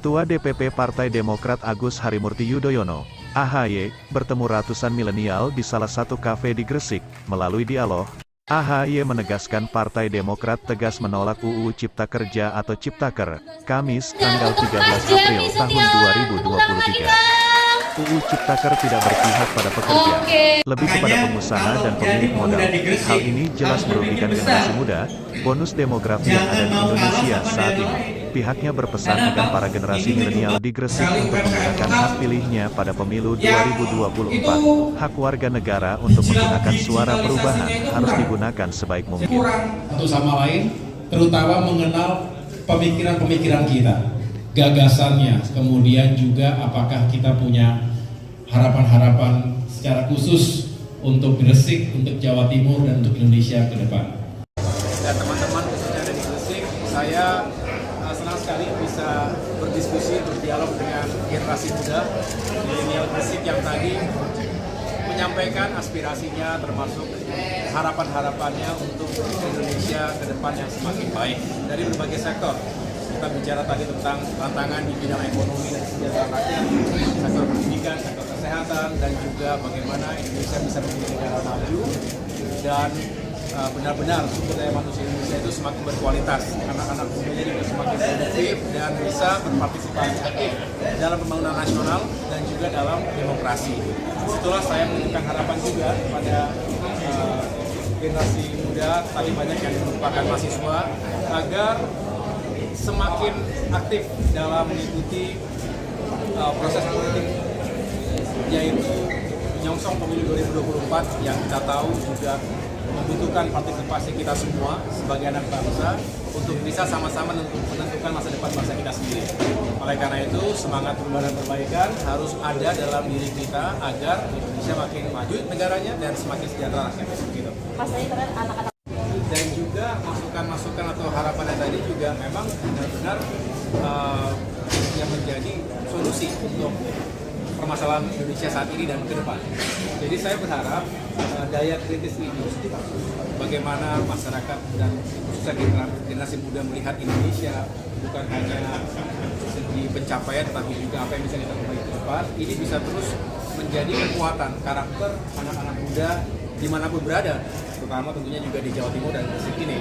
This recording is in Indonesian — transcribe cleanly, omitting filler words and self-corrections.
Ketua DPP Partai Demokrat Agus Harimurti Yudhoyono, AHY, bertemu ratusan milenial di salah satu kafe di Gresik. Melalui dialog, AHY menegaskan Partai Demokrat tegas menolak UU Cipta Kerja atau Ciptaker, Kamis, tanggal 13 April tahun 2023. UU Ciptaker tidak berpihak pada pekerja, lebih kepada pengusaha dan pemilik modal. Hal ini jelas merugikan generasi muda, bonus demografi yang ada di Indonesia saat ini. Pihaknya berpesan agar para generasi milenial di Gresik untuk menggunakan hak pilihnya pada pemilu 2024. Hak warga negara untuk menggunakan suara perubahan harus digunakan sebaik mungkin. Satu sama lain, terutama mengenal pemikiran-pemikiran kita, gagasannya, kemudian juga apakah kita punya harapan-harapan secara khusus untuk Gresik, untuk Jawa Timur, dan untuk Indonesia ke depan. Dan teman-teman khususnya ada di Gresik, saya senang sekali bisa berdiskusi, berdialog dengan generasi muda, milenial Gresik yang tadi menyampaikan aspirasinya termasuk harapan-harapannya untuk Indonesia ke depan yang semakin baik dari berbagai sektor. Kita bicara tadi tentang tantangan di bidang ekonomi dan kesejahteraan rakyat, sektor pendidikan, sektor kesehatan, dan juga bagaimana Indonesia bisa menjadi negara maju dan benar-benar sumber daya manusia Indonesia itu semakin berkualitas. Anak-anak mudanya juga semakin produktif dan bisa berpartisipasi aktif dalam pembangunan nasional dan juga dalam demokrasi. Itulah saya menunjukkan harapan juga pada generasi muda, tadi banyak yang merupakan mahasiswa, agar semakin aktif dalam mengikuti proses politik, yaitu menyongsong pemilu 2024 yang kita tahu juga membutuhkan partisipasi kita semua sebagai anak bangsa untuk bisa sama-sama menentukan masa depan bangsa kita sendiri. Oleh karena itu, semangat perubahan dan perbaikan harus ada dalam diri kita agar Indonesia makin maju negaranya dan semakin sejahtera rakyatnya. Begitu. Mas, tadi terkait anak-anak. Dan juga masukan-masukan atau harapan tadi juga memang benar-benar yang menjadi solusi untuk permasalahan Indonesia saat ini dan ke depan. Jadi saya berharap daya kritis ini, bagaimana masyarakat dan khususnya generasi muda melihat Indonesia bukan hanya segi pencapaian tapi juga apa yang bisa kita perbaiki ke depan, ini bisa terus menjadi kekuatan karakter anak-anak muda dimanapun berada, terutama tentunya juga di Jawa Timur dan Gresik ini.